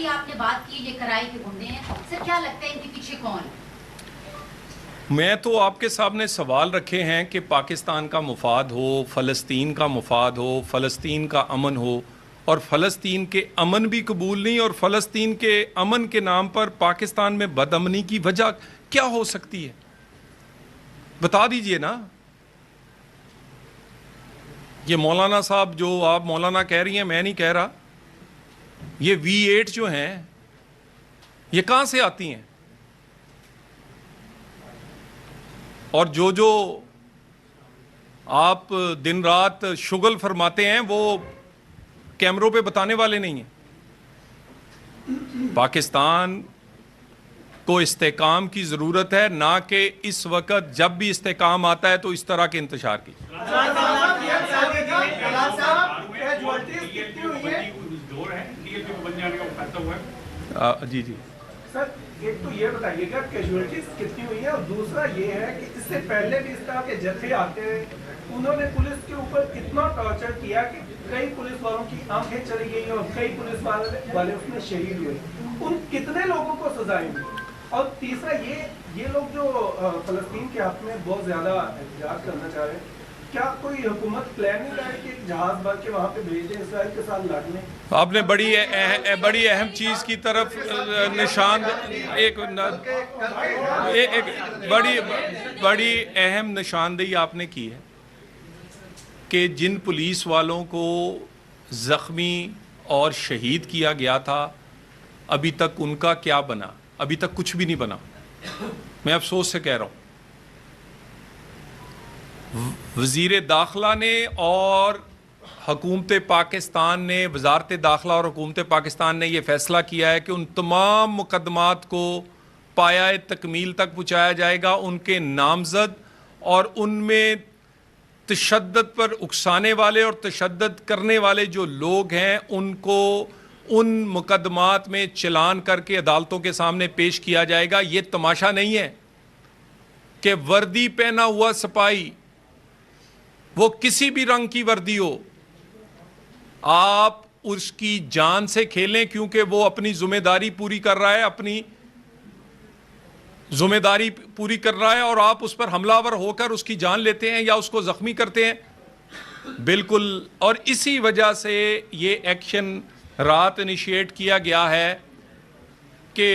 अभी आपने बात की ये कराई के गुंडे हैं, सर क्या लगता है इनके पीछे कौन है? मैं तो आपके सामने सवाल रखे हैं कि पाकिस्तान का मुफाद हो, फ़लस्तीन का मुफाद हो, फ़लस्तीन का अमन हो, और फ़लस्तीन के अमन भी कबूल नहीं, और फ़लस्तीन के अमन के नाम पर पाकिस्तान में बदअमनी की वजह क्या हो सकती है, बता दीजिए ना। ये मौलाना साहब जो आप मौलाना कह रही हैं, मैं नहीं कह रहा, ये V8 जो हैं ये कहाँ से आती हैं? और जो जो आप दिन रात शुगल फरमाते हैं वो कैमरों पे बताने वाले नहीं हैं। पाकिस्तान को इस्तेकाम की ज़रूरत है, ना कि इस वक्त जब भी इस्तेकाम आता है तो इस तरह के इंतशार की। जी जी सर, एक तो ये बताइएगा कैजुअलिटीज कितनी हुई है, और दूसरा ये है कि इससे पहले भी इस तरह के जत्थे आते हैं, उन्होंने पुलिस के ऊपर कितना टॉर्चर किया कि कई पुलिस वालों की आंखें चली गई और कई पुलिस वाले उसमें शहीद हुए। उन कितने लोगों को सजाएं हुई? और तीसरा ये लोग जो फलस्तीन के हक में बहुत ज्यादा एहतजाज करना चाह रहे हैं, क्या कोई हुकूमत प्लान नहीं कर रही कि जहाज भर के वहां पे भेज दें इसराइल के साथ लड़ने? आपने बड़ी अहम चीज की तरफ निशान एक बड़ी अहम निशानदेही आपने की है कि जिन पुलिस वालों को जख्मी और शहीद किया गया था, अभी तक उनका क्या बना? अभी तक कुछ भी नहीं बना। मैं अफसोस से कह रहा हूं, वज़ीर दाखिला ने और हुकूमत पाकिस्तान ने, वज़ारत दाखिला और हुकूमत पाकिस्तान ने यह फ़ैसला किया है कि उन तमाम मुकदमात को पाया तकमील तक पहुँचाया जाएगा। उनके नामज़द और उनमें तशद्दुद पर उकसाने वाले और तशद्दुद करने वाले जो लोग हैं उनको उन मुकदमात में चलान करके अदालतों के सामने पेश किया जाएगा। ये तमाशा नहीं है कि वर्दी पहना हुआ सिपाही, वो किसी भी रंग की वर्दी हो, आप उसकी जान से खेलें क्योंकि वो अपनी जिम्मेदारी पूरी कर रहा है, अपनी जिम्मेदारी पूरी कर रहा है, और आप उस पर हमलावर होकर उसकी जान लेते हैं या उसको जख्मी करते हैं। बिल्कुल, और इसी वजह से ये एक्शन रात इनिशिएट किया गया है कि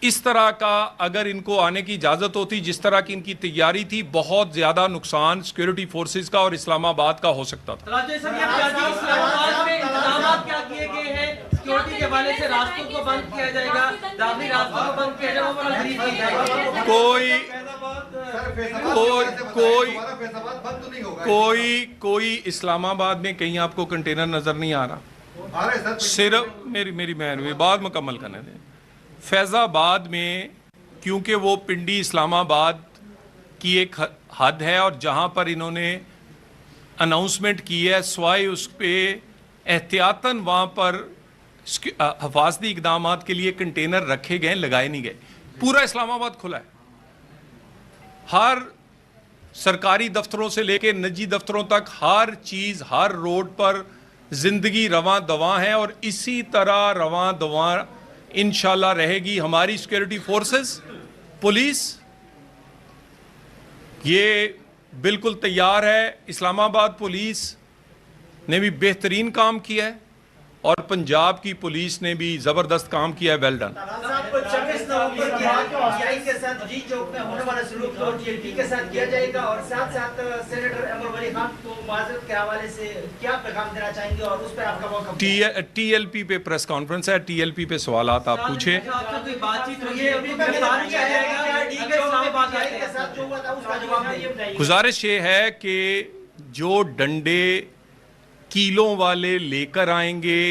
इस तरह का अगर इनको आने की इजाज़त होती, जिस तरह की इनकी तैयारी थी, बहुत ज़्यादा नुकसान सिक्योरिटी फोर्सेस का और इस्लामाबाद का हो सकता था। इस्लामाबाद में इंतजाम क्या किए गए हैं? सिक्योरिटी के हवाले से रास्तों को बंद किया जाएगा, दाखिली रास्तों को बंद किया जाएगा, कोई इस्लामाबाद में कहीं आपको कंटेनर नजर नहीं आ रहा। सिर्फ मेरी बात मुकम्मल करने दें। फैज़ाबाद में क्योंकि वो पिंडी इस्लामाबाद की एक हद है और जहाँ पर इन्होंने अनाउंसमेंट की है, स्वाय उस पर एहतियातन वहाँ पर हिफाजती इक़दामात के लिए कंटेनर रखे गए, लगाए नहीं गए। पूरा इस्लामाबाद खुला है, हर सरकारी दफ्तरों से लेकर निजी दफ्तरों तक हर चीज़, हर रोड पर ज़िंदगी रवां दवां है, और इसी तरह रवां दवां इंशाल्लाह रहेगी। हमारी सिक्योरिटी फोर्सेस, पुलिस ये बिल्कुल तैयार है। इस्लामाबाद पुलिस ने भी बेहतरीन काम किया है और पंजाब की पुलिस ने भी ज़बरदस्त काम किया है। Well done. TLP पे प्रेस कॉन्फ्रेंस है, TLP पे सवालात आप पूछे। गुजारिश ये है कि जो डंडे कीलों वाले लेकर आएंगे,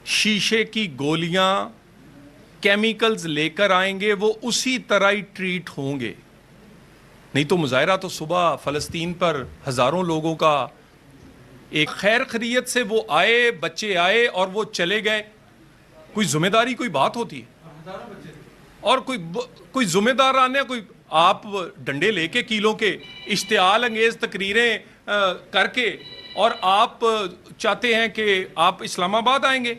शीशे की गोलियां, केमिकल्स लेकर आएंगे, वो उसी तरह ही ट्रीट होंगे। नहीं तो मुजाहिरा तो सुबह फ़लस्तीन पर हज़ारों लोगों का एक खैर खैरियत से वो आए, बच्चे आए और वो चले गए। कोई जिम्मेदारी, कोई बात होती है? और कोई जिम्मेदार आने, कोई आप डंडे लेके कीलों के इश्तियाल अंगेज तकरीरें करके और आप चाहते हैं कि आप इस्लामाबाद आएंगे?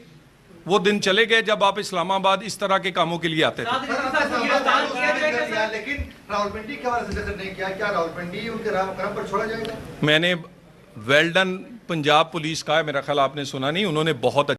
वो दिन चले गए जब आप इस्लामाबाद इस तरह के कामों के लिए आते थे। गिरफ्तार किया जाएगा। लेकिन रावलपिंडी के हवाले से जिक्र नहीं किया, क्या रावलपिंडी उनके करम पर छोड़ा जाएगा? मैंने वेल डन पंजाब पुलिस का है, मेरा ख्याल आपने सुना नहीं, उन्होंने बहुत